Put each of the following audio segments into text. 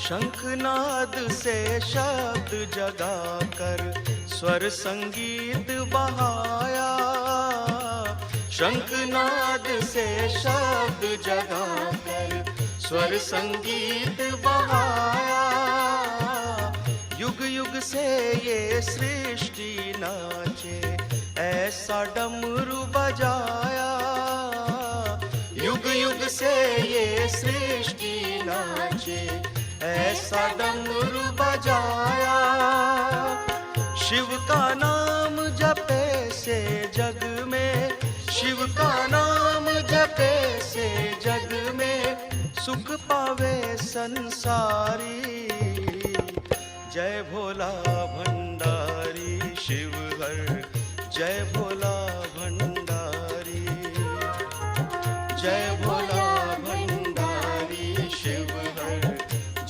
शंखनाद से शब्द जगाकर स्वर संगीत बहाया। शंखनाद से शब्द जगाकर स्वर संगीत बहाया। युग युग से ये सृष्टि नाचे, ऐसा डमरू बजाया। युग युग से ये सृष्टि नाचे, ऐसा डमरू बजाया। शिव का नाम जपे से जग में, शिव का नाम जपे से जग में सुख पावे संसारी। जय भोला भंडारी शिव हर, जय भोला भंडारी। जय भोला भंडारी शिव हर,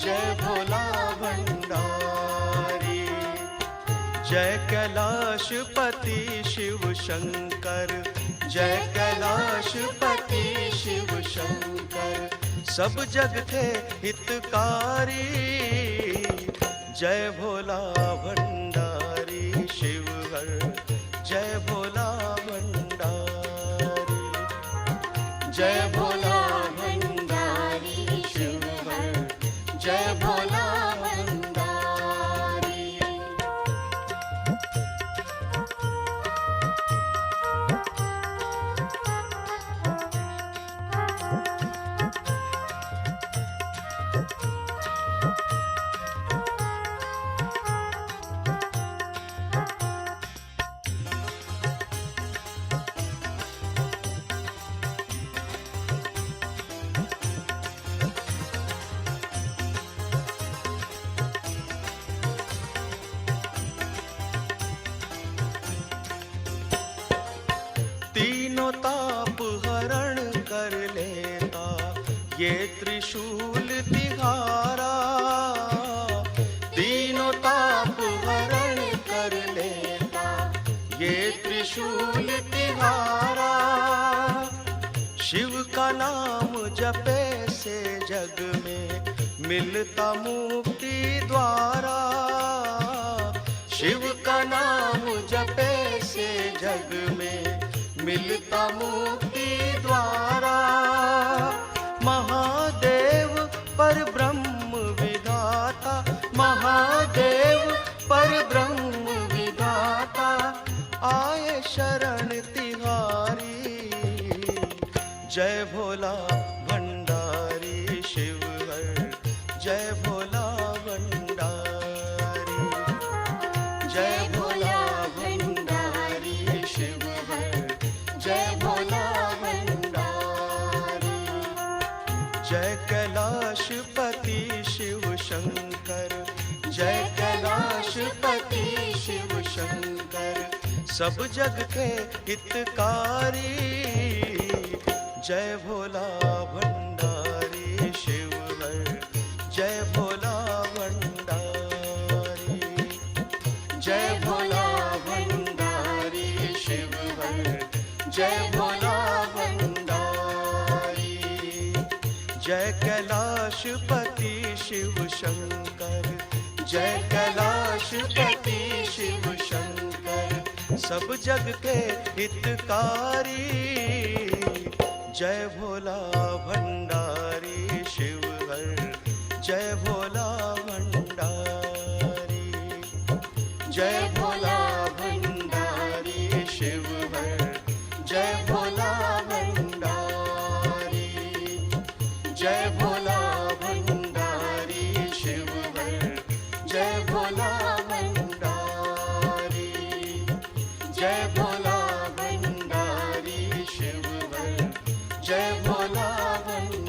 जय भोला भंडारी। जय कैलाशपति शिव शंकर, जय कैलाशपति शिव शंकर, सब जग के हितकारी। जय भोला भंडारी शिव हर, जय भोला भंडारी। जय भोला भंडारी शिव हर, जय भोला भंडारी। तीनों ताप हरण कर लेता ये त्रिशूल तिहारा। तीनों ताप हरण कर लेता ये त्रिशूल तिहारा। शिव का नाम जपे से जग में मिलता मुक्ति द्वारा। शिव का नाम जपे से जग में मिलता मुक्ति द्वारा। महादेव पर ब्रह्म विधाता, महादेव पर ब्रह्म विधाता, आए शरण तिहारी। जय भोला भंडारी शिव हर, जय भोला भंडारी। जय भोला भंडारी शिव हर, जय भोला भंडारी। जय कैलाशपति शिव शंकर, जय कैलाशपति शिव शंकर, सब जग के हितकारी। जय भोला भंडारी शिव हर, जय भोला भंडारी। जय भोला भंडारी शिव हर, जय भोला भंडारी। जय कैलाशपति शिव शंकर, जय कैलाशपति शिव शंकर, सब जग के हितकारी। जय भोला भंडारी शिव हर, जय भोला भंडारी। जय भोला भंडारी शिव हर, जय भोला भंडारी। जय भोला भंडारी शिव हर, जय भोला भंडारी। जय भोला भंडारी शिव हर, जय Bhola Bhandari.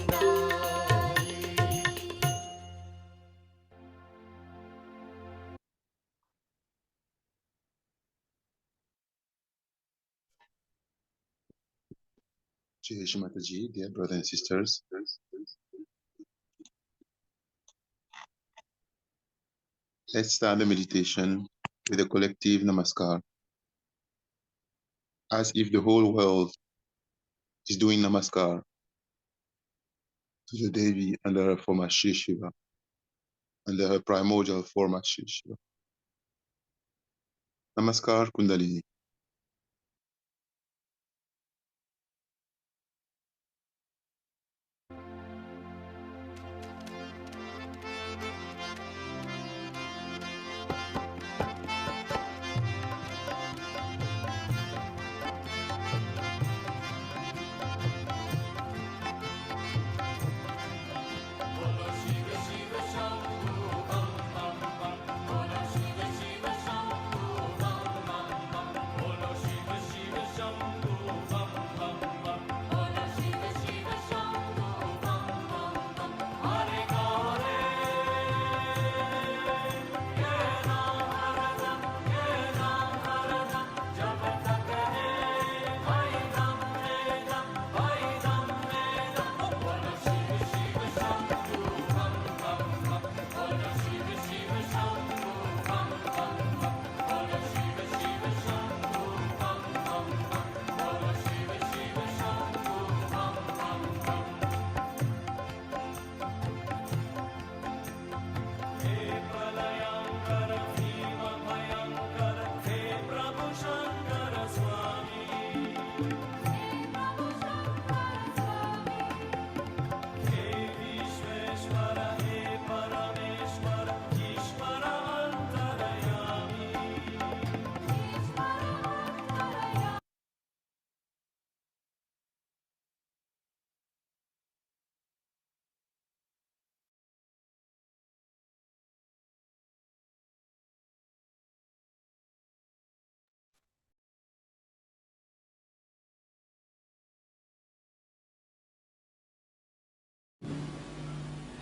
Jai Shri Mataji, dear brothers and sisters. Let's start the meditation with a collective namaskar, as if the whole world is doing namaskar to the Devi and her former Shri Shiva. under her primordial form as Shri Shiva. Namaskar Kundalini.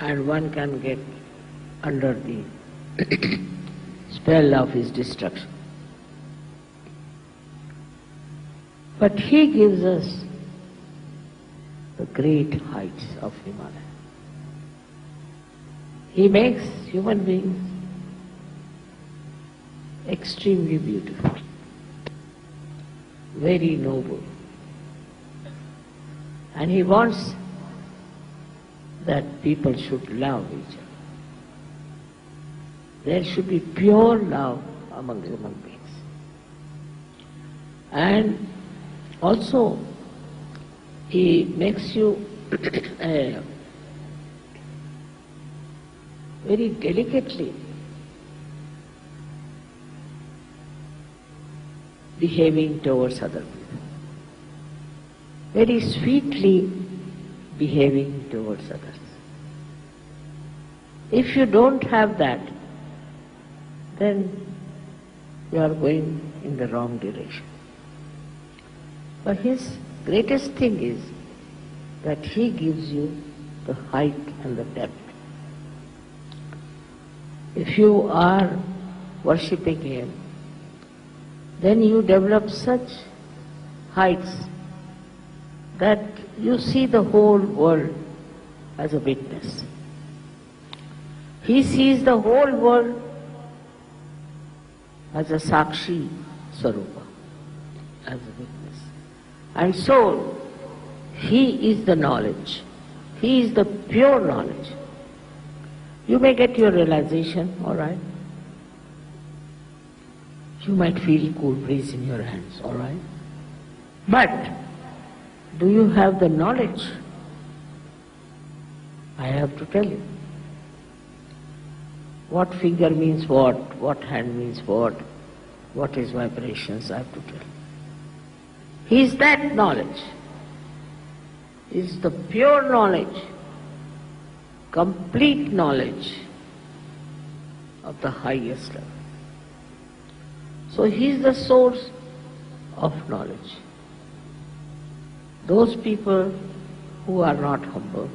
And one can get under the spell of his destruction. But he gives us the great heights of Himalaya. He makes human beings extremely beautiful, very noble. And he wants that people should love each other. There should be pure love among human beings. And also, he makes you very delicately behaving towards other people, very sweetly behaving towards others. If you don't have that, then you are going in the wrong direction. But his greatest thing is that he gives you the height and the depth. If you are worshipping him, then you develop such heights that you see the whole world as a witness. He sees the whole world as a Sakshi Sarupa, as a witness. And so, he is the knowledge. He is the pure knowledge. You may get your realization, all right? You might feel cool breeze in your hands, all right? But, do you have the knowledge? I have to tell you. What finger means what hand means what is vibrations, I have to tell you. He is that knowledge. He is the pure knowledge, complete knowledge of the highest level. So he is the source of knowledge. Those people who are not humble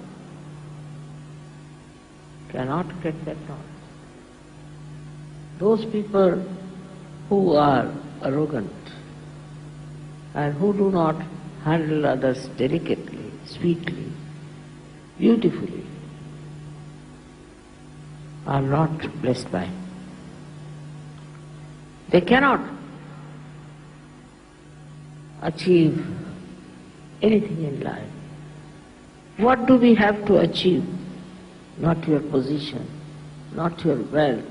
cannot get that knowledge. Those people who are arrogant and who do not handle others delicately, sweetly, beautifully, are not blessed by him. They cannot achieve anything in life. What do we have to achieve? Not your position, not your wealth,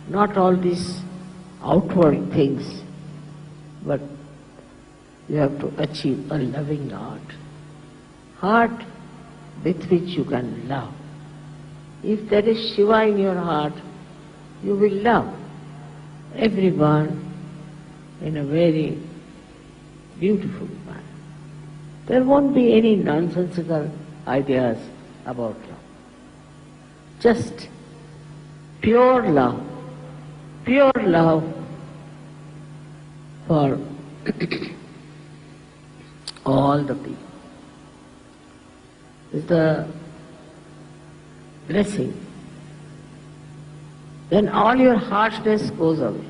not all these outward things, but you have to achieve a loving heart with which you can love. If there is Shiva in your heart, you will love everyone in a very beautiful manner. There won't be any nonsensical ideas about love. Just pure love for all the people is the blessing. Then all your harshness goes away.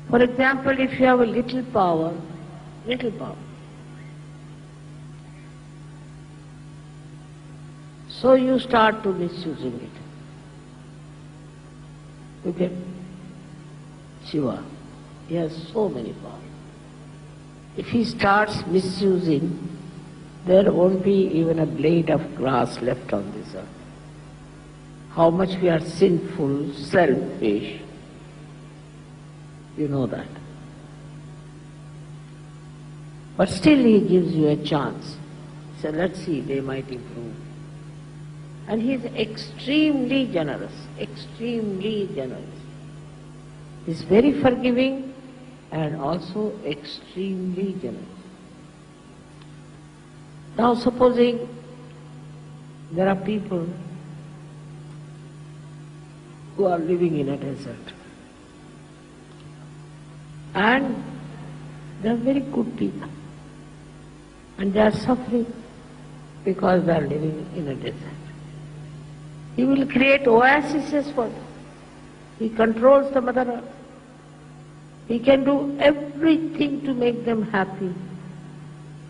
For example, if you have a little power, so you start to misusing it. Look at Shiva. He has so many powers. If he starts misusing, there won't be even a blade of grass left on this earth. How much we are sinful, selfish, you know that. But still he gives you a chance. So let's see, they might improve. And he is extremely generous, extremely generous. He is very forgiving and also extremely generous. Now supposing there are people who are living in a desert and they are very good people and they are suffering because they are living in a desert. He will create oases for them. He controls the Mother Earth. He can do everything to make them happy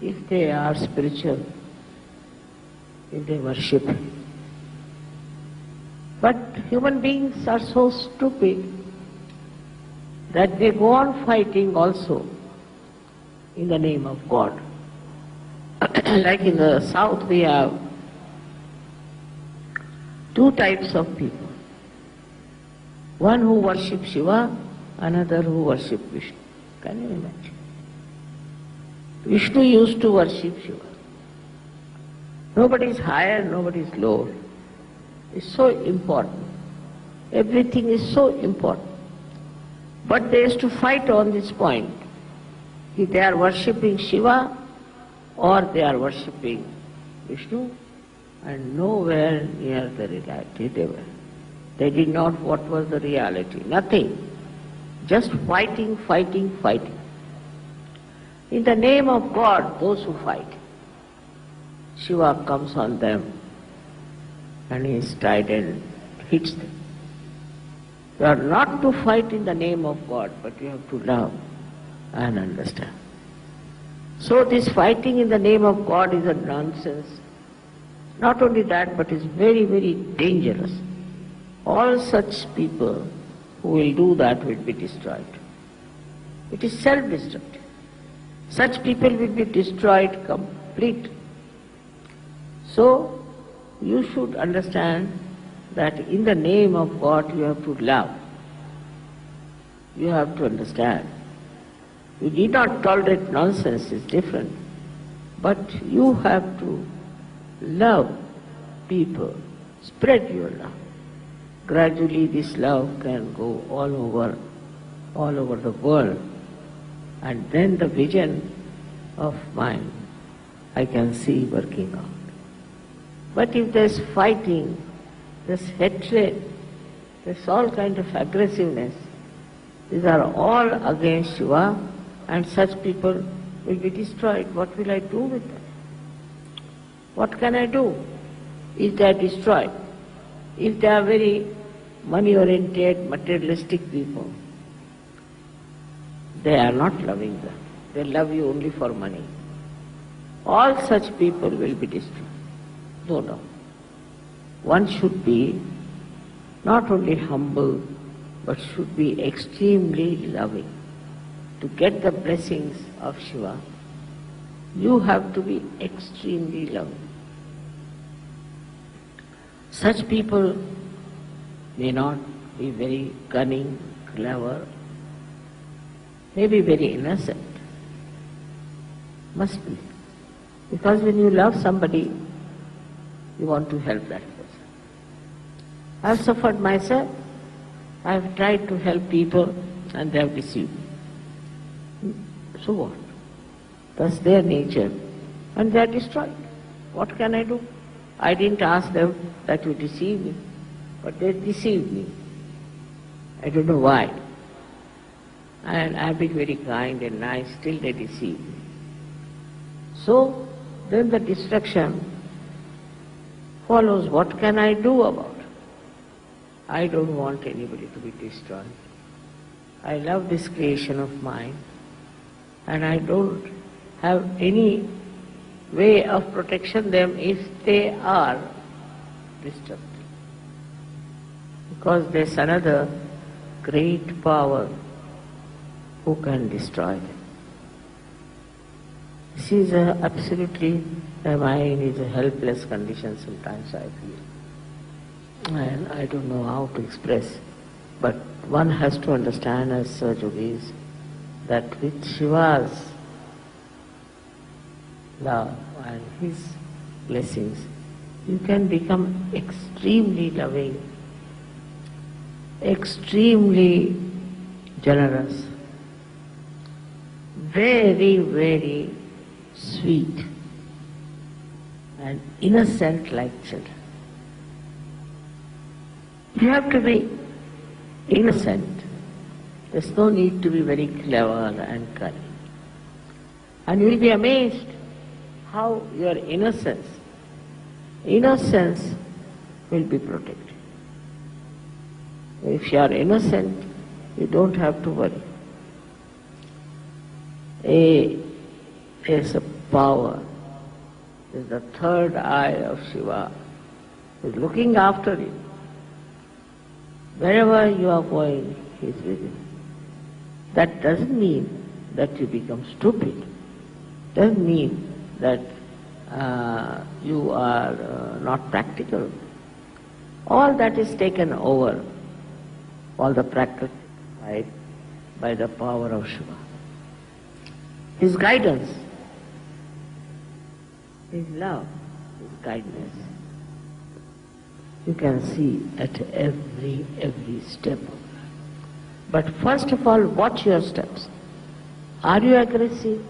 if they are spiritual, if they worship Him. But human beings are so stupid that they go on fighting also in the name of God. Like in the south we have two types of people. One who worships Shiva, another who worships Vishnu. Can you imagine? Vishnu used to worship Shiva. Nobody is higher, nobody is lower. It's so important. Everything is so important. But they used to fight on this point. If they are worshipping Shiva or they are worshipping Vishnu, and nowhere near the reality they were. They did not what was the reality, nothing. Just fighting. In the name of God, those who fight, Shiva comes on them and his trident hits them. You are not to fight in the name of God, but you have to love and understand. So this fighting in the name of God is a nonsense. Not only that, but is very, very dangerous. All such people who will do that will be destroyed. It is self-destructive. Such people will be destroyed completely. So, you should understand that in the name of God you have to love. You have to understand. You need not tolerate nonsense, it's different. But you have to love people, spread your love. Gradually this love can go all over the world. And then the vision of mine I can see working out. But if there's fighting, there's hatred, there's all kind of aggressiveness, these are all against Shiva, and such people will be destroyed. What will I do with them? What can I do if they are destroyed? If they are very money-oriented, materialistic people, they are not loving them. They love you only for money. All such people will be destroyed. No. One should be not only humble, but should be extremely loving. To get the blessings of Shiva, you have to be extremely loving. Such people may not be very cunning, clever, may be very innocent. Must be. Because when you love somebody, you want to help that person. I have suffered myself. I have tried to help people and they have deceived me. So what? That's their nature. And they are destroyed. What can I do? I didn't ask them that you deceive me, but they deceived me. I don't know why. And I have been very kind and nice, still they deceive me. So, then the destruction follows. What can I do about it? I don't want anybody to be destroyed. I love this creation of mine, and I don't have any way of protection them if they are destructive. Because there's another great power who can destroy them. This is absolutely, the mind is a helpless condition sometimes I feel. And I don't know how to express. But one has to understand as Sahaja, that with Shiva's love and his blessings, you can become extremely loving, extremely generous, very, very sweet and innocent like children. You have to be innocent. There's no need to be very clever and cunning. And you will be amazed how your innocence will be protected. If you are innocent, you don't have to worry. There's a power, there's the third eye of Shiva, who's looking after you. Wherever you are going, he is with you. That doesn't mean that you become stupid. Doesn't mean that you are not practical. All that is taken over, all the practical side, by the power of Shiva. His guidance, his love, his kindness, you can see at every step. But first of all, watch your steps. Are you aggressive?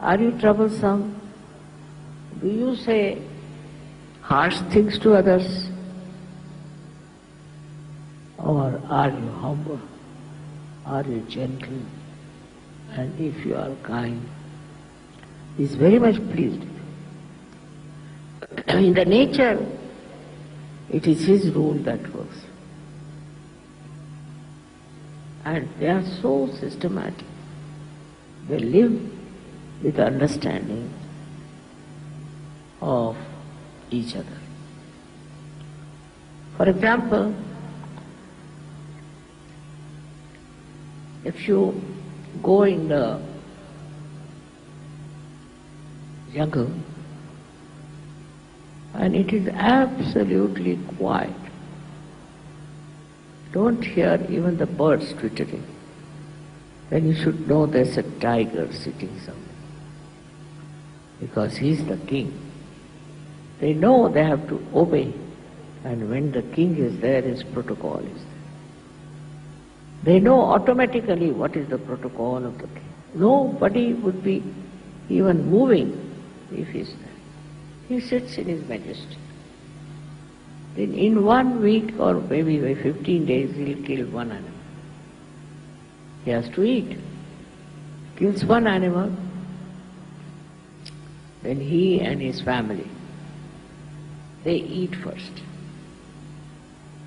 Are you troublesome? Do you say harsh things to others? Or are you humble? Are you gentle? And if you are kind, he is very much pleased. In the nature, it is his rule that works. And they are so systematic. They live with understanding of each other. For example, if you go in the jungle and it is absolutely quiet, don't hear even the birds twittering, then you should know there's a tiger sitting somewhere. Because he's the king. They know they have to obey, and when the king is there, his protocol is there. They know automatically what is the protocol of the king. Nobody would be even moving if he's there. He sits in his majesty. Then in 1 week or maybe by 15 days, he'll kill one animal. He has to eat. Kills one animal, then he and his family, they eat first.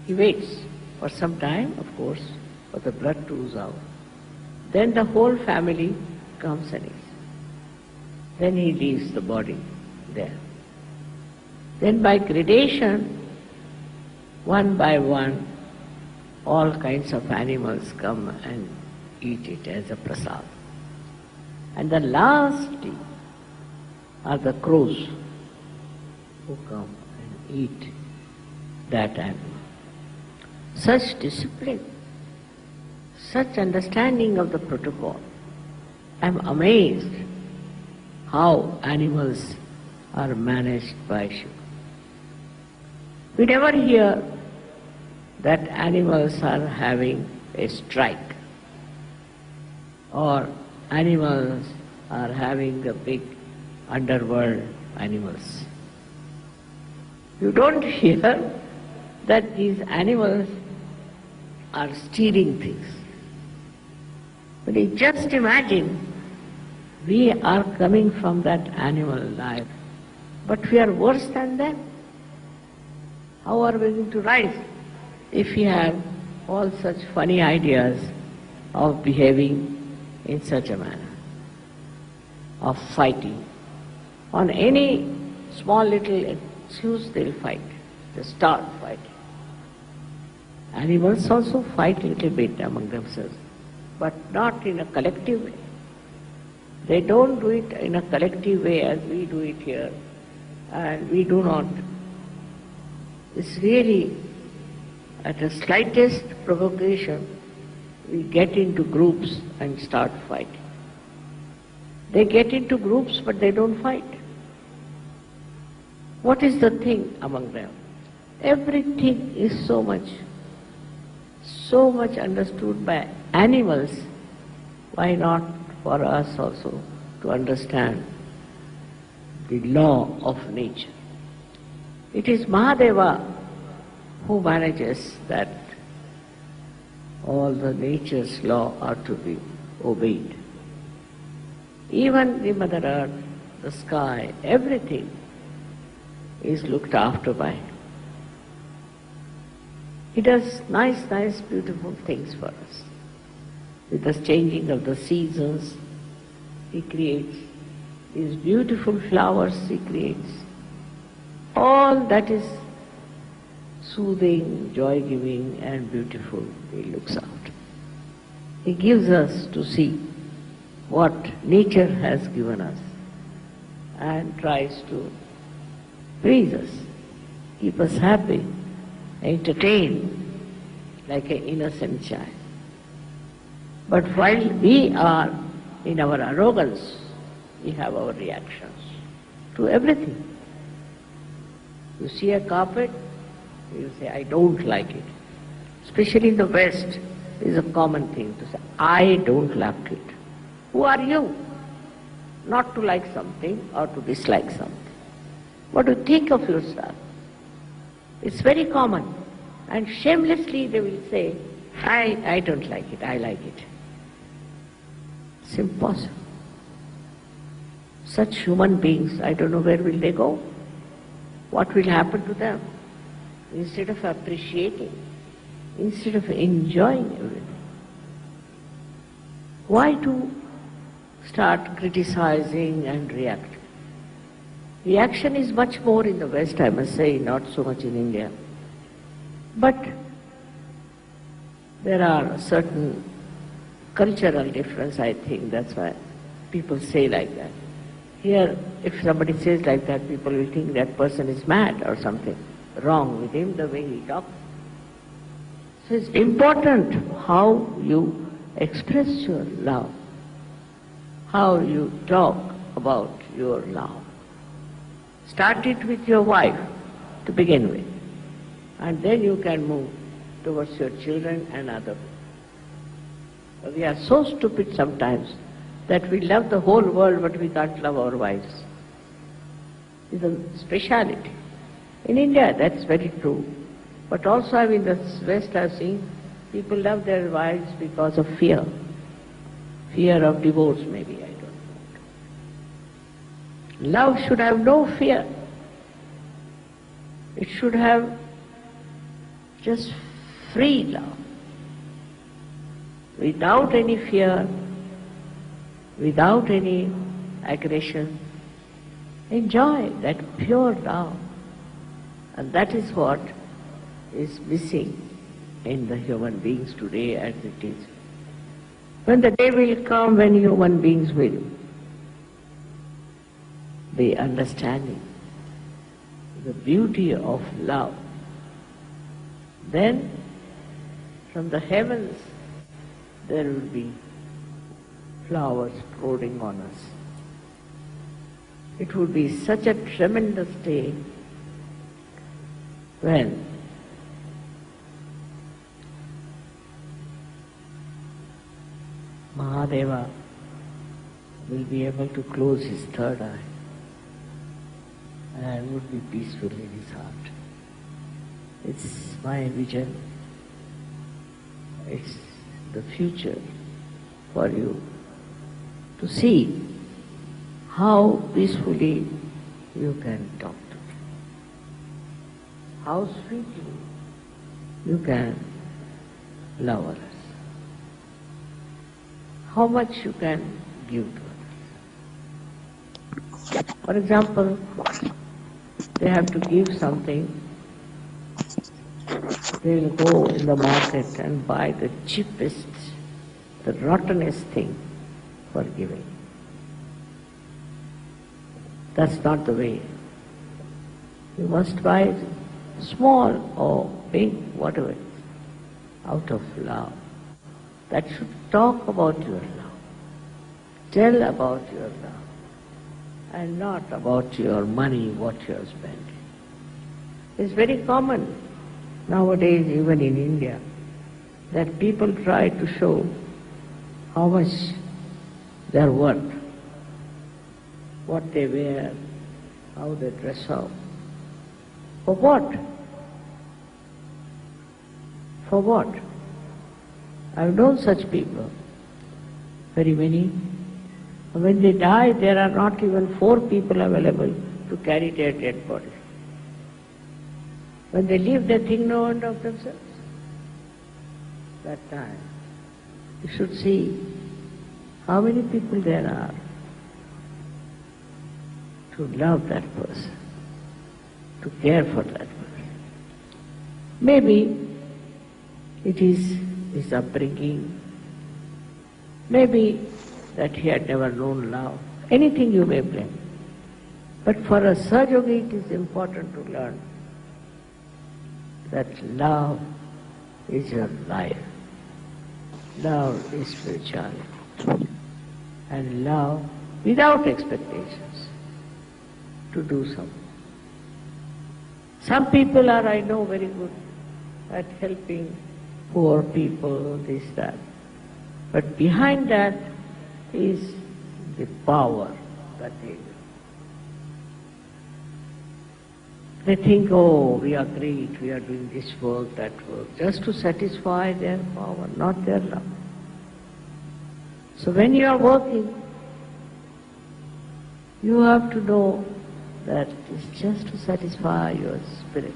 He waits for some time, of course, for the blood to ooze out. Then the whole family comes and eats. Then he leaves the body there. Then by gradation, one by one, all kinds of animals come and eat it as a prasad. And the last are the crows who come and eat that animal. such discipline, such understanding of the protocol. I'm amazed how animals are managed by Shiva. We never hear that animals are having a strike or animals are having a big underworld animals. You don't hear that these animals are stealing things. But you just imagine, we are coming from that animal life, but we are worse than them. How are we going to rise if we have all such funny ideas of behaving in such a manner, of fighting? On any small little excuse they'll fight, they start fighting. Animals also fight a little bit among themselves, but not in a collective way. They don't do it in a collective way as we do it here, and we do not. It's really, at the slightest provocation, we get into groups and start fighting. They get into groups, but they don't fight. What is the thing among them? Everything is so much understood by animals. Why not for us also to understand the law of nature? It is Mahadeva who manages that all the nature's law are to be obeyed. Even the Mother Earth, the sky, everything is looked after by him. He does nice, beautiful things for us. With the changing of the seasons, he creates these beautiful flowers, he creates. All that is soothing, joy-giving and beautiful, he looks after. He gives us to see what nature has given us and tries to please us, keep us happy, entertain like an innocent child. But while we are in our arrogance, we have our reactions to everything. You see a carpet, you say, I don't like it. Especially in the West, it is a common thing to say, I don't like it. Who are you not to like something or to dislike something? What do you think of yourself? It's very common. And shamelessly they will say, I don't like it, I like it. It's impossible. Such human beings, I don't know where will they go. What will happen to them? Instead of appreciating, instead of enjoying everything. Why to start criticizing and reacting? Reaction is much more in the West, I must say, not so much in India. But there are certain cultural difference, I think, that's why people say like that. Here, if somebody says like that, people will think that person is mad or something wrong with him, the way he talks. So it's important how you express your love, how you talk about your love. Start it with your wife to begin with, and then you can move towards your children and other people. We are so stupid sometimes that we love the whole world but we can't love our wives. It's a speciality. In India that's very true. But also in the West I've seen people love their wives because of fear. Fear of divorce maybe, I don't know. Love should have no fear. It should have just free love. Without any fear, without any aggression. Enjoy that pure love. And that is what is missing in the human beings today as it is. When the day will come when human beings will be understanding the beauty of love, then from the heavens there will be flowers pouring on us. It would be such a tremendous day when Mahadeva will be able to close his third eye and would be peaceful in his heart. It's my vision. It's the future for you to see how peacefully you can talk to me, how sweetly you can love others, how much you can give to others. For example, they have to give something, they will go in the market and buy the cheapest, the rottenest thing for giving. That's not the way. You must buy small or big, whatever, out of love. That should talk about your love, tell about your love, and not about your money, what you are spending. It's very common nowadays, even in India, that people try to show how much they are worth, what they wear, how they dress up. For what? For what? I've known such people, very many. When they die, there are not even 4 people available to carry their dead body. When they leave, they think no one of themselves. That time, you should see how many people there are to love that person, to care for that person. Maybe it is his upbringing, maybe that he had never known love, anything you may blame. But for a Sahaja, it is important to learn that love is your life. Love is spirituality. And love without expectations to do something. Some people are, I know, very good at helping poor people, this, that. But behind that is the power that they do. They think, oh, we are great, we are doing this work, that work, just to satisfy their power, not their love. So when you are working, you have to know that it's just to satisfy your spirit,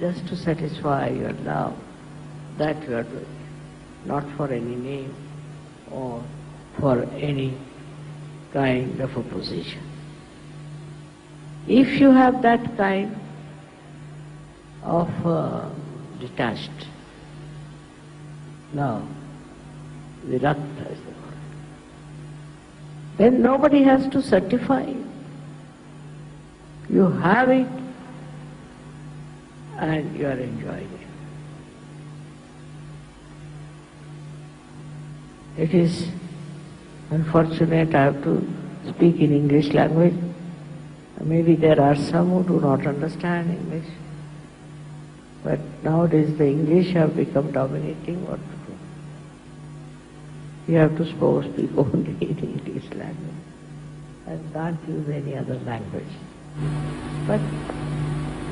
just to satisfy your love, that you are doing, not for any name or for any kind of a position. If you have that kind of detached love, virakta is the word, then nobody has to certify you. You have it and you are enjoying it. It is unfortunate I have to speak in English language. Maybe there are some who do not understand English. But nowadays the English have become dominating. What to do? You have to speak only in English language and can't use any other language. But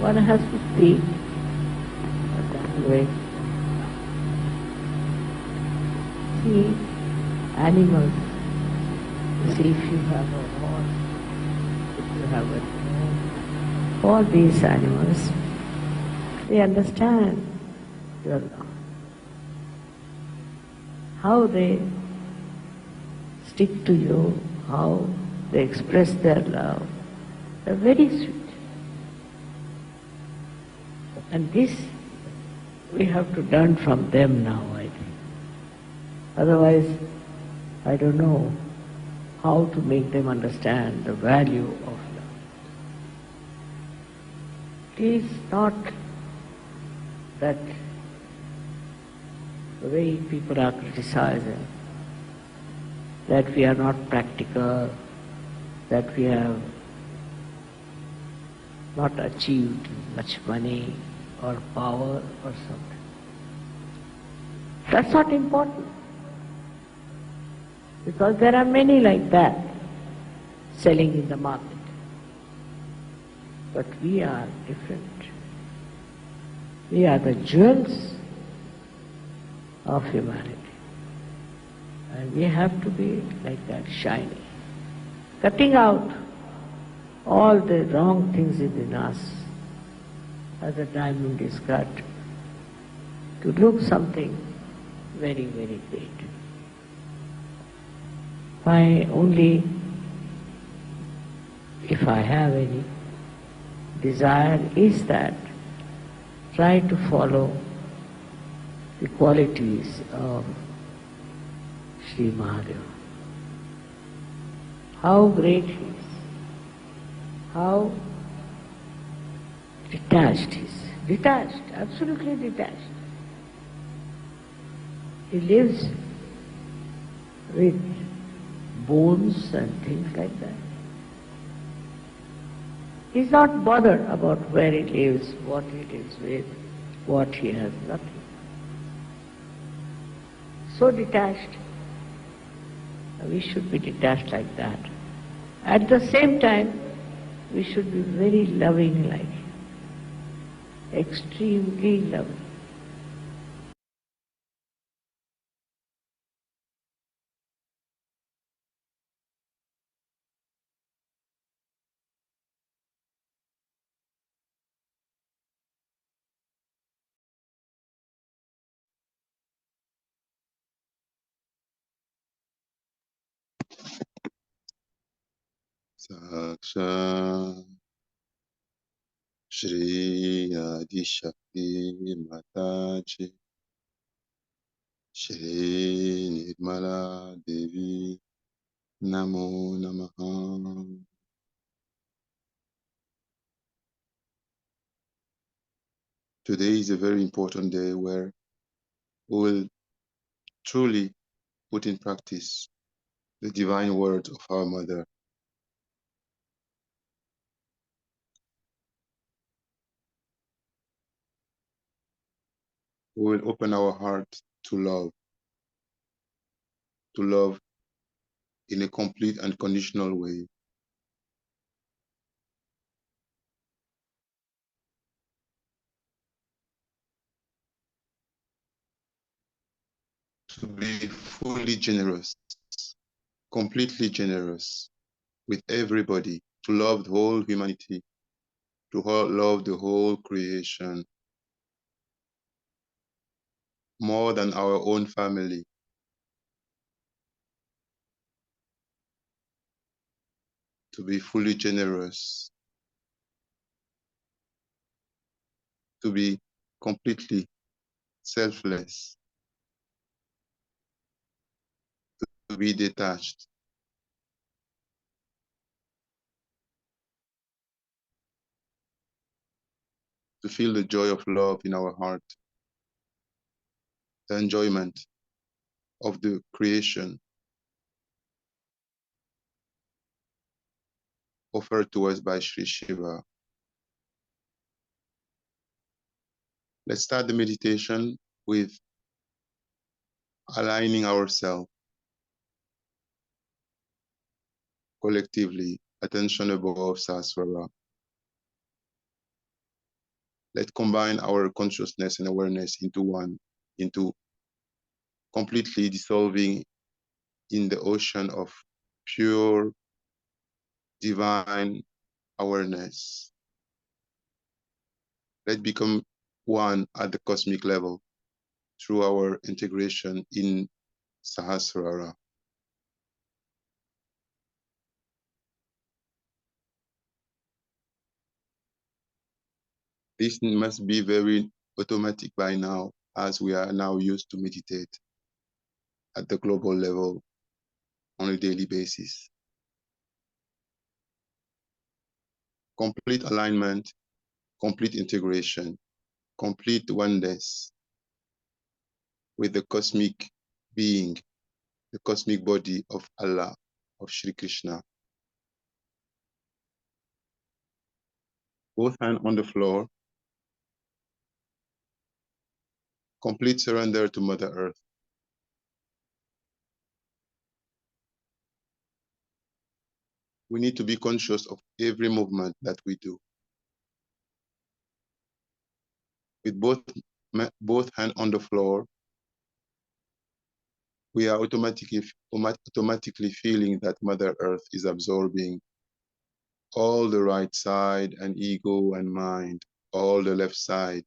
one has to speak a language. See animals. See if you have a horse, if you have a dog. All these animals, they understand your love. How they stick to you, how they express their love. They're very sweet. And this we have to learn from them now, I think. Otherwise, I don't know how to make them understand the value of love. It is not that the way people are criticizing, that we are not practical, that we have not achieved much money or power or something. That's not important, because there are many like that selling in the market. But we are different. We are the jewels of humanity. And we have to be like that, shiny. Cutting out all the wrong things within us, as a diamond is cut, to look something very, very great. If I have any desire, is that try to follow the qualities of Shri Mahadeva. How great he is, how detached he is. Detached, absolutely detached. He lives with bones and things like that. He's not bothered about where he lives, what he lives with, what he has, nothing. So detached. We should be detached like that. At the same time, we should be very loving like him. Extremely loving. Sahaja Shri Adi Shakti Mataji Shri Nirmala Devi Namo Namaha. Today is a very important day where we will truly put in practice the divine words of our Mother. We will open our heart to love in a complete and conditional way. To be fully generous, completely generous with everybody, to love the whole humanity, to love the whole creation more than our own family. To be fully generous, to be completely selfless, to be detached, to feel the joy of love in our heart, the enjoyment of the creation offered to us by Shri Shiva. Let's start the meditation with aligning ourselves collectively, attention above Sahasrara. Let's combine our consciousness and awareness into one, into completely dissolving in the ocean of pure divine awareness. Let's become one at the cosmic level through our integration in Sahasrara. This must be very automatic by now, as we are now used to meditate at the global level on a daily basis. Complete alignment, complete integration, complete oneness with the cosmic being, the cosmic body of Allah, of Shri Krishna. Both hands on the floor, complete surrender to Mother Earth. We need to be conscious of every movement that we do. With both hands on the floor, we are automatically feeling that Mother Earth is absorbing all the right side and ego and mind, all the left side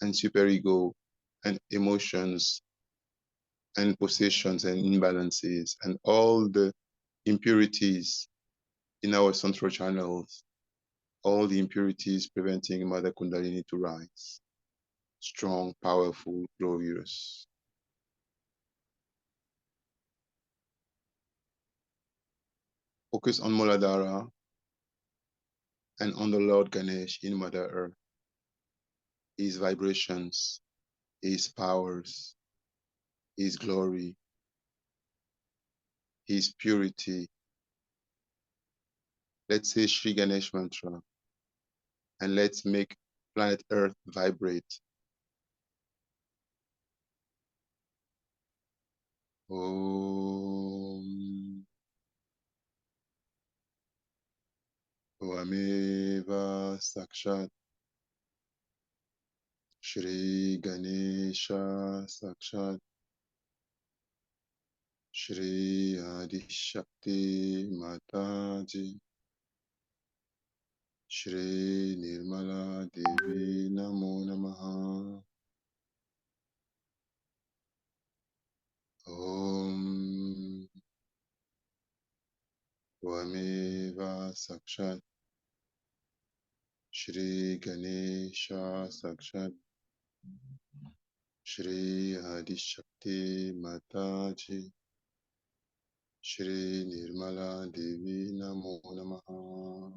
and superego and emotions and possessions and imbalances and all the impurities in our central channels, all the impurities preventing Mother Kundalini to rise. Strong, powerful, glorious. Focus on Muladhara and on the Lord Ganesh in Mother Earth, his vibrations, his powers, his glory, his purity. Let's say Shri Ganesh mantra and let's make planet Earth vibrate. Om Tvameva Sakshat Shri Ganesha Sakshat Shri Adi Shakti Mataji Shri Nirmala Devi Namo Namaha. Om Tvameva Sakshat Shri Ganesha Sakshat Shri Adi Shakti Mataji Shri Nirmala Devi Namo Namaha.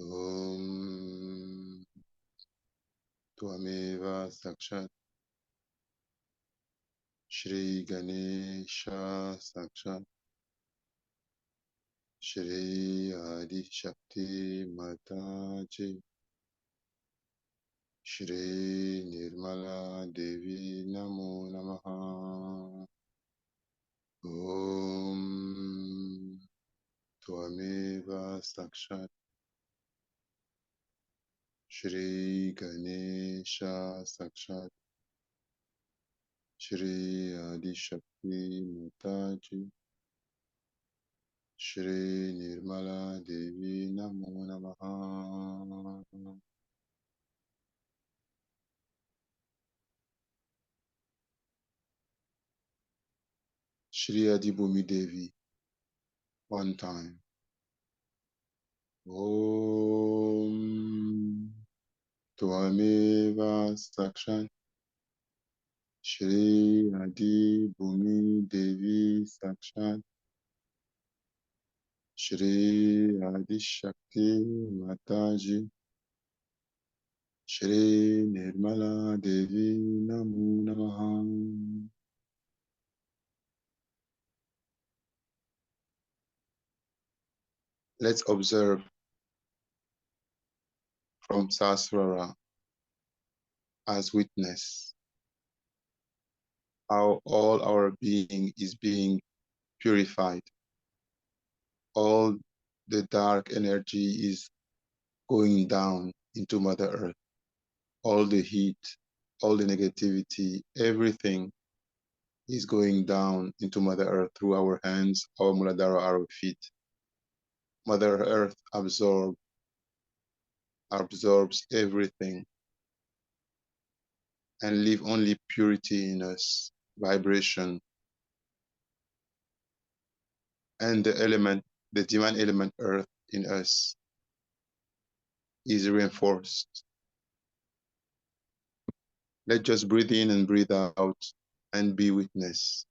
Om Tvameva Sakshat Shri Ganesha Sakshat Shri Adi Shakti Mataji Shri Nirmala Devi Namo Namaha. Om Tvameva Sakshat Shri Ganesha Sakshat Shri Adi Shakti Mataji Shri Nirmala Devi Namo Namaha. Shri Adibhumi Devi, one time. Om Tvameva Sakshat Shri Adibhumi Devi Sakshat Shri Adi Shakti Mataji Shri Nirmala Devi Namo Namaha. Let's observe from Sasrara as witness how all our being is being purified. All the dark energy is going down into Mother Earth. All the heat, all the negativity, everything is going down into Mother Earth through our hands, our Muladhara, our feet. Mother Earth absorbs everything and leave only purity in us, vibration, and the divine element Earth in us is reinforced. Let's just breathe in and breathe out and be witness.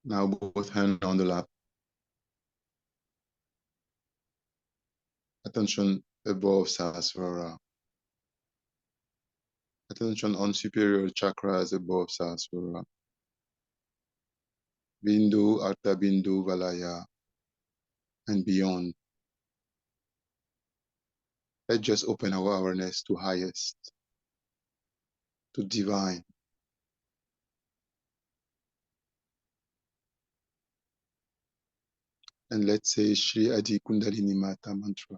Now both hands on the lap. Attention above Sahasrara. Attention on superior chakras above Sahasrara. Bindu, Artha Bindu, Valaya, and beyond. Let's just open our awareness to highest, to divine. And let's say Shri Adi Kundalini Mata mantra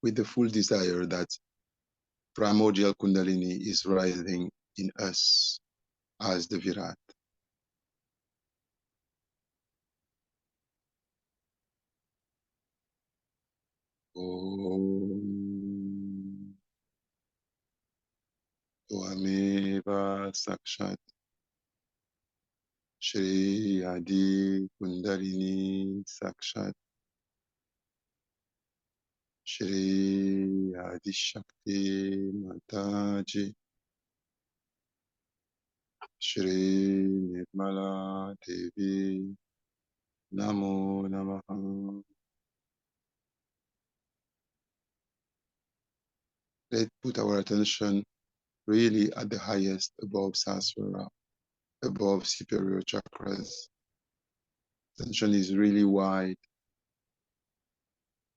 with the full desire that primordial Kundalini is rising in us as the Virat. Om Tvameva Sakshat Shri Adi Kundalini Sakshat Shri Adi Shakti Mataji Shri Nirmala Devi Namo Namaha. Let's put our attention really at the highest above Sahasrara, above superior chakras. Attention is really wide,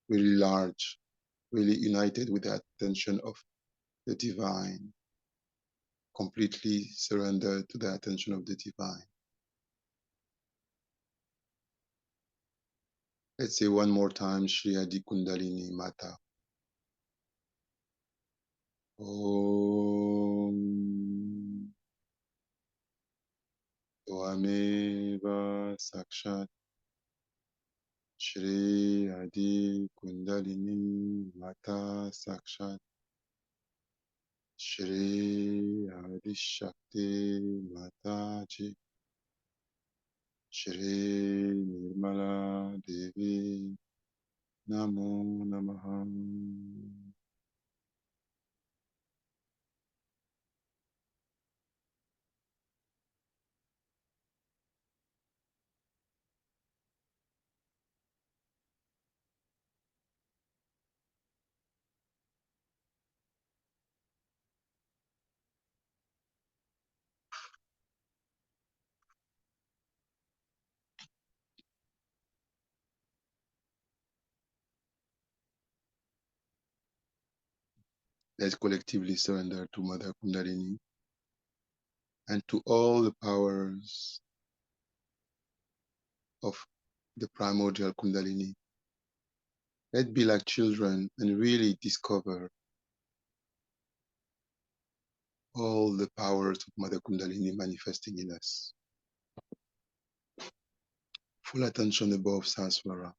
really large, really united with the attention of the divine, completely surrendered to the attention of the divine. Let's say one more time, Shri Adi Kundalini Mata. Om Tvameva Sakshat Shri Adi Kundalini Mata Sakshat Shri Adi Shakti Mataji Shri Nirmala Devi Namo Namaha. Let's collectively surrender to Mother Kundalini and to all the powers of the primordial Kundalini. Let's be like children and really discover all the powers of Mother Kundalini manifesting in us. Full attention above Sahasrara.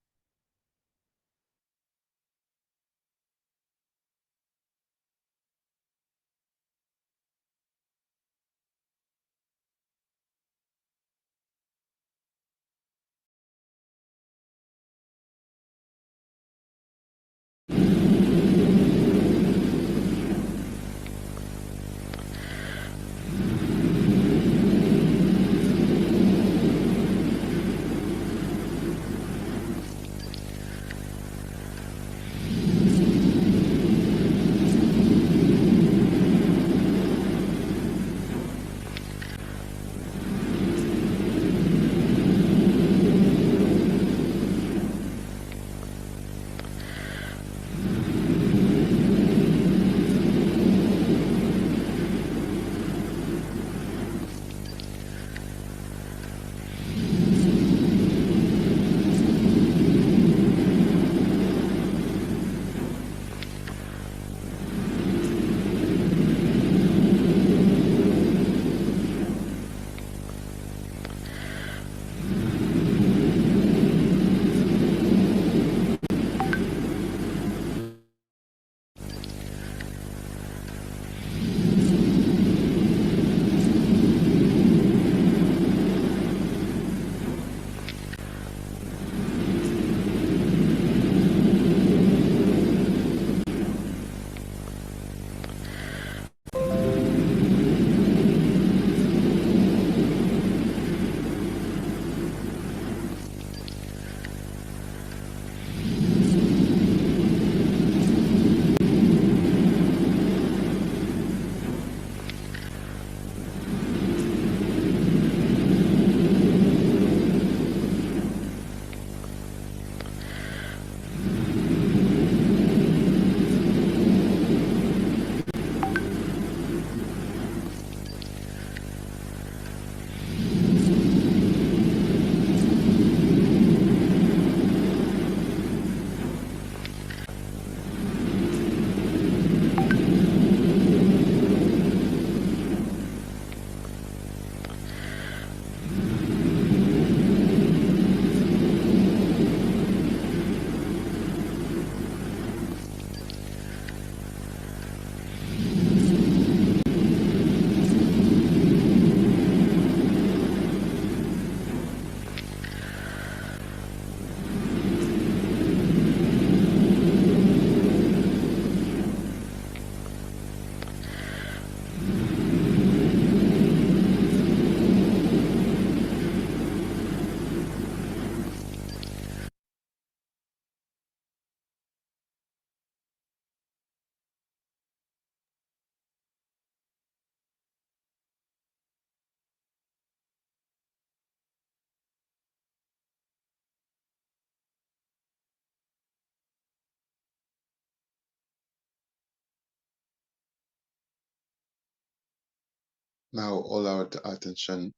Now all our attention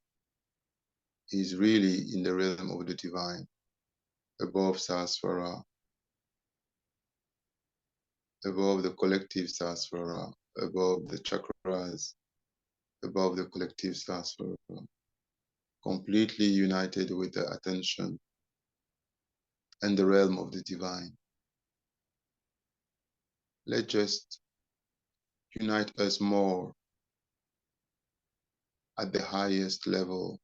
is really in the realm of the divine, above Sahasrara, above the collective Sahasrara, above the chakras, above the collective Sahasrara, completely united with the attention and the realm of the divine. Let just unite us more at the highest level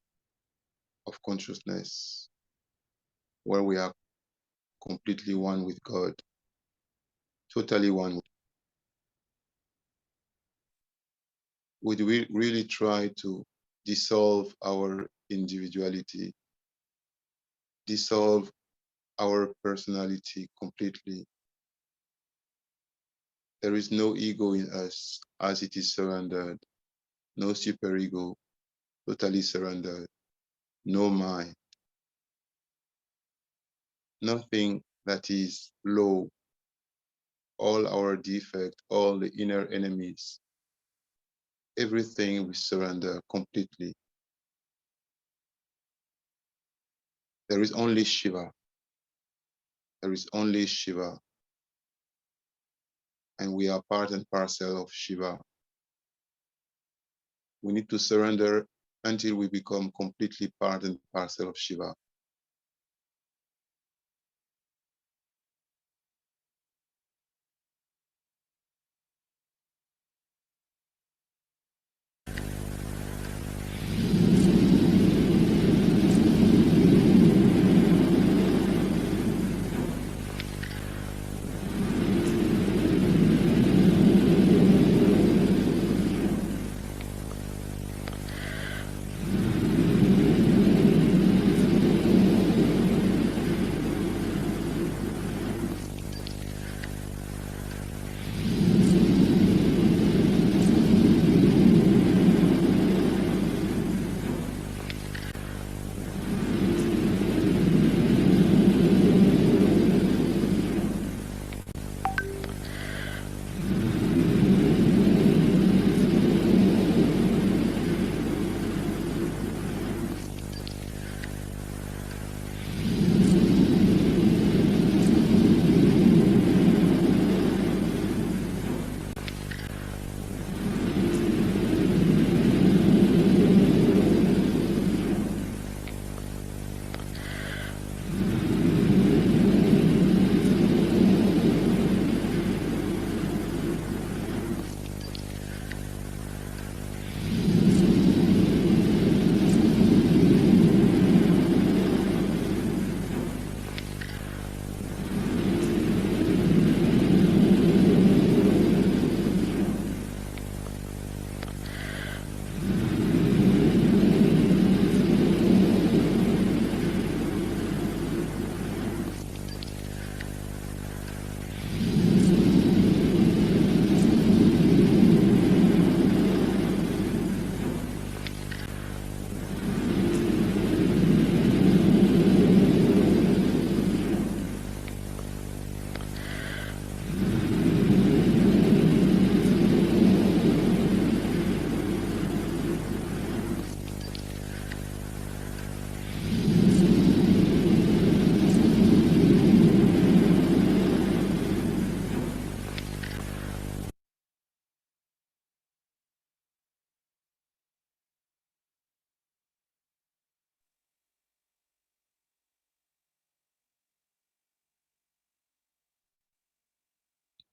of consciousness, where we are completely one with God, totally one. Would we really try to dissolve our individuality, dissolve our personality completely? There is no ego in us as it is surrendered, no superego, totally surrendered, no mind, nothing that is low, all our defect, all the inner enemies, everything we surrender completely. There is only Shiva. There is only Shiva. And we are part and parcel of Shiva. We need to surrender until we become completely part and parcel of Shiva.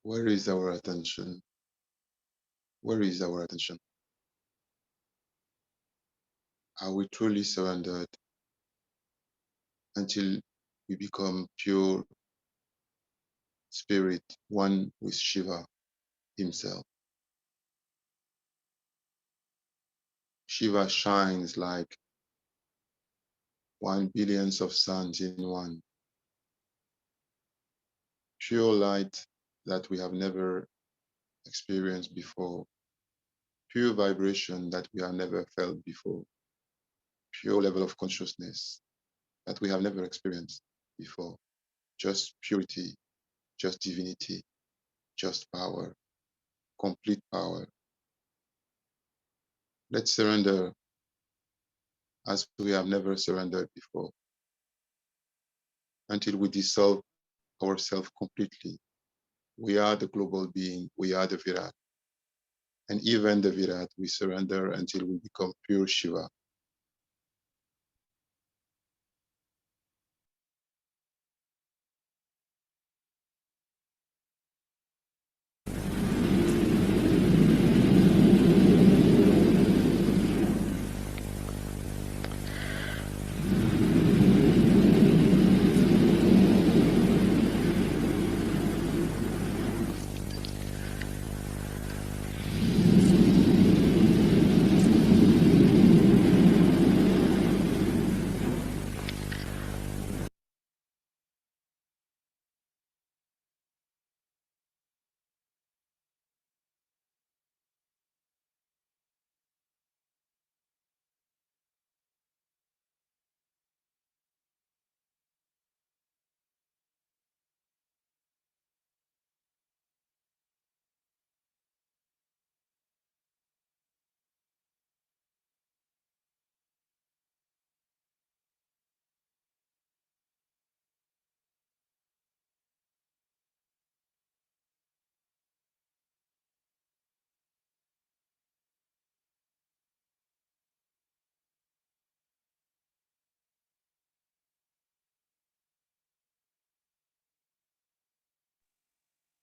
Where is our attention? Where is our attention? Are we truly surrendered until we become pure spirit, one with Shiva himself? Shiva shines like 1 billion of suns in one. Pure light that we have never experienced before. Pure vibration that we have never felt before. Pure level of consciousness that we have never experienced before. Just purity, just divinity, just power, complete power. Let's surrender as we have never surrendered before, until we dissolve ourselves completely. We are the global being, we are the Virat. And even the Virat, we surrender until we become pure Shiva.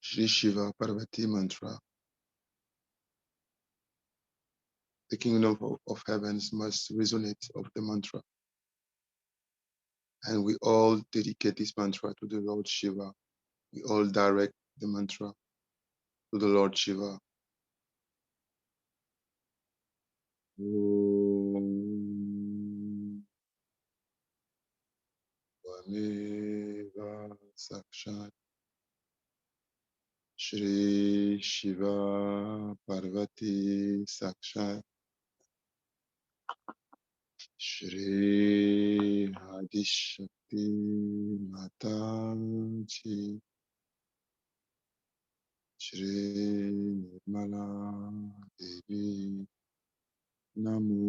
Shri Shiva Parvati mantra. The kingdom of heavens must resonate of the mantra. And we all dedicate this mantra to the Lord Shiva. We all direct the mantra to the Lord Shiva. Om Tvameva Sakshat Shri Shiva Parvati Sakshat Shri Adishakti Mataji Shri Nirmala Devi Namo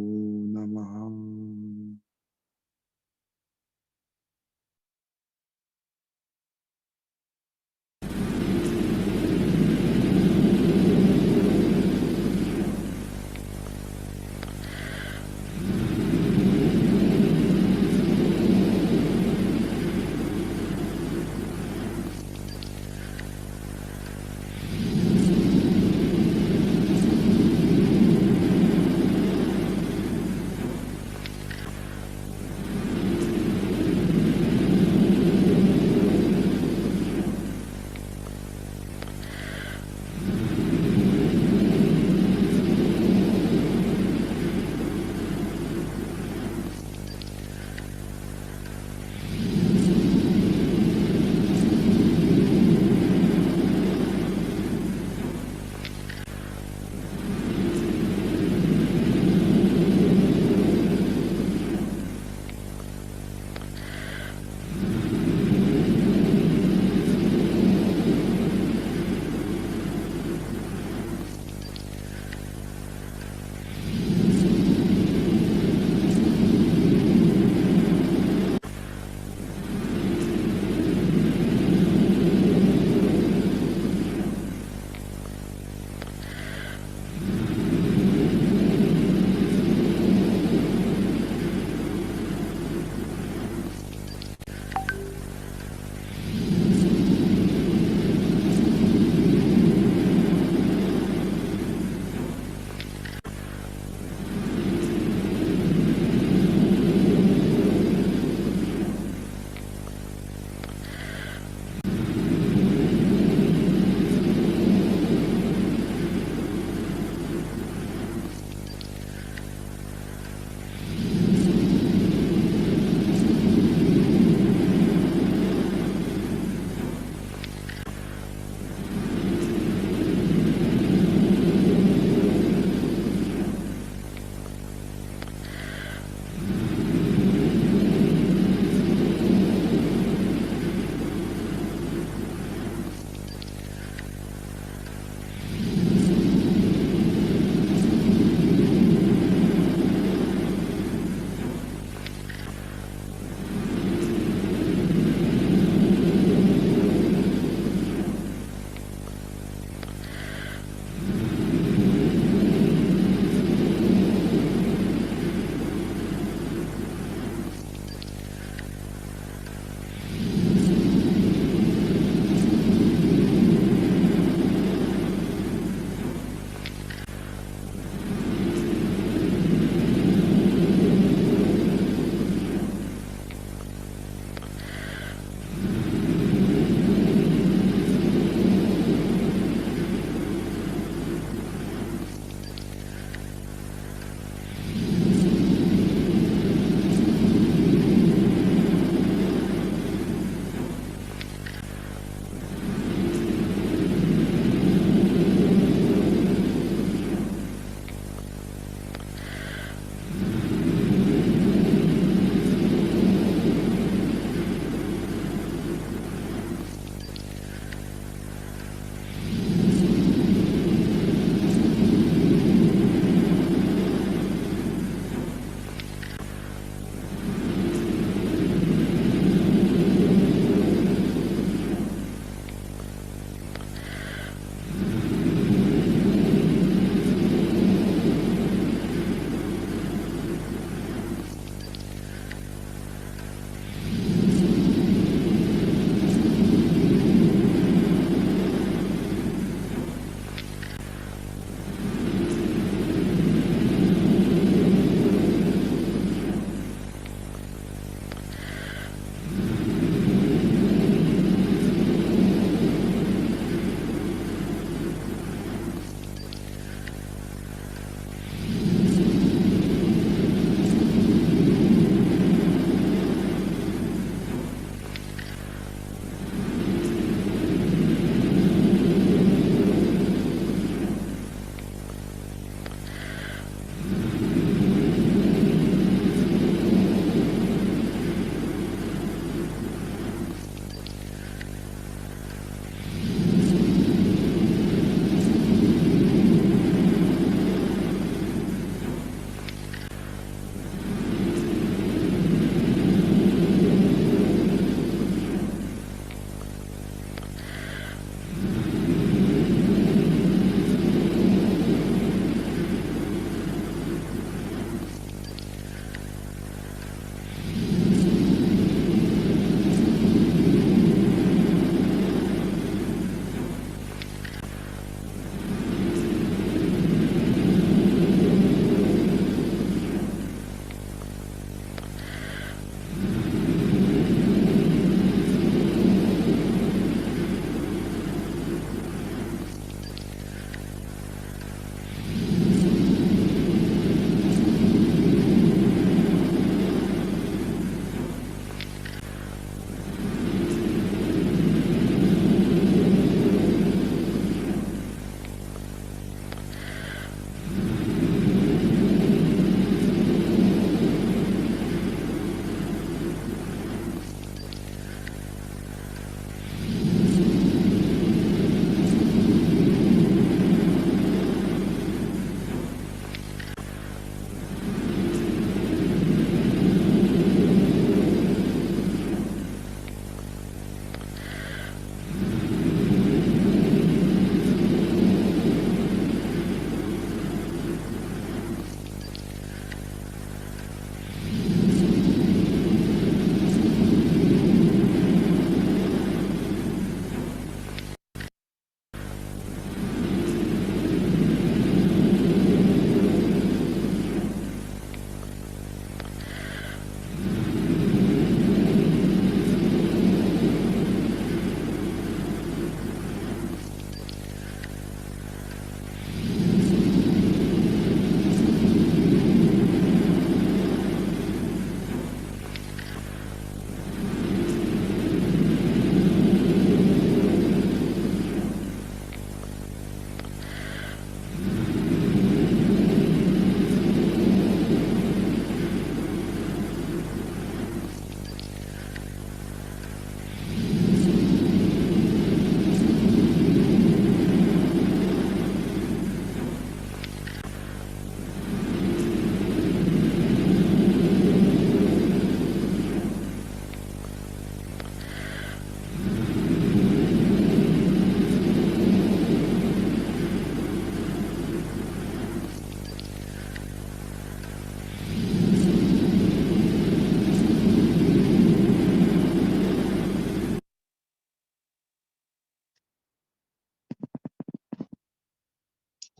Namaha.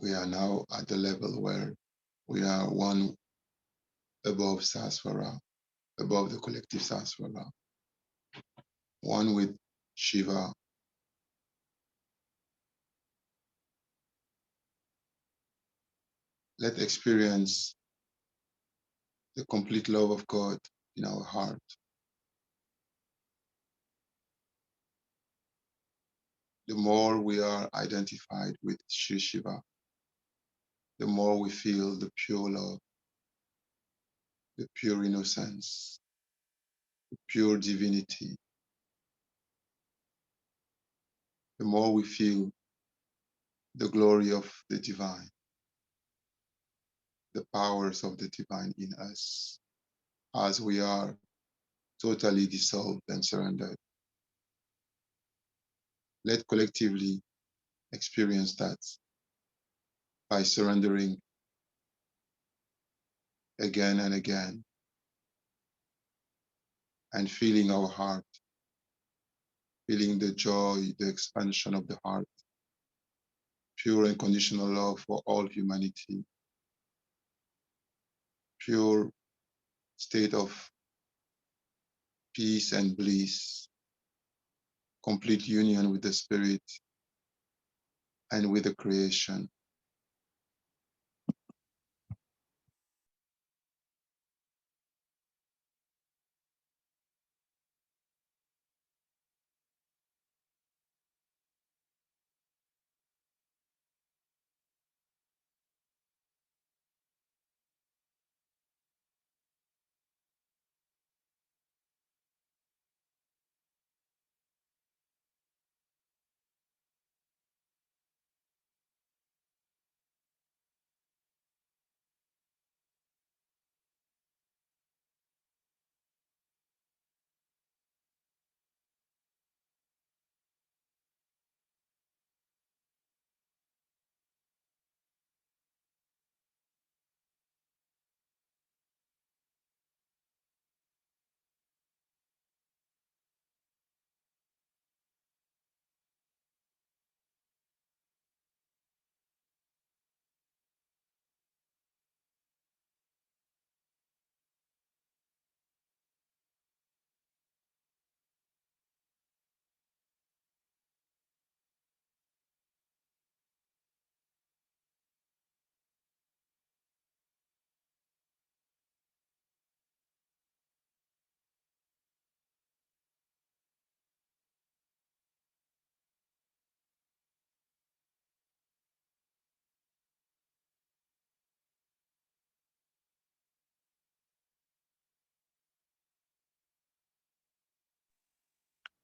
We are now at the level where we are one above Sasvara, above the collective Sasvara, one with Shiva. Let's experience the complete love of God in our heart. The more we are identified with Shri Shiva, the more we feel the pure love, the pure innocence, the pure divinity. The more we feel the glory of the divine, the powers of the divine in us, as we are totally dissolved and surrendered. Let collectively experience that by surrendering again and again and feeling our heart, feeling the joy, the expansion of the heart, pure and conditional love for all humanity, pure state of peace and bliss, complete union with the spirit and with the creation.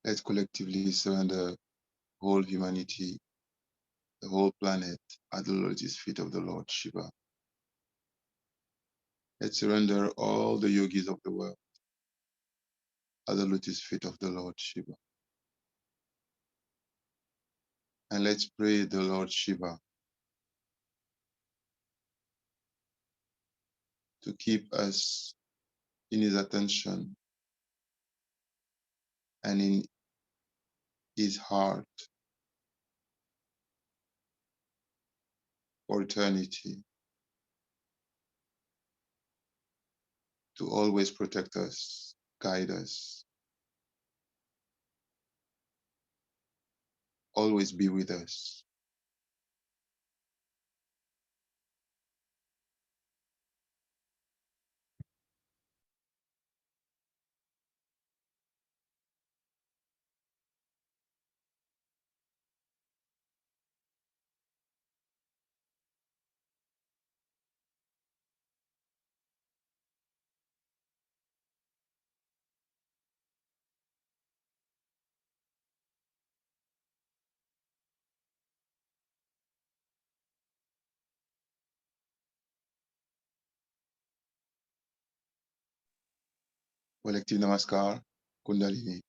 Let's collectively surrender whole humanity, the whole planet at the lotus feet of the Lord Shiva. Let's surrender all the yogis of the world at the lotus feet of the Lord Shiva. And let's pray the Lord Shiva to keep us in his attention and in his heart for eternity, to always protect us, guide us, always be with us. Collective Namaskar, Kundalini.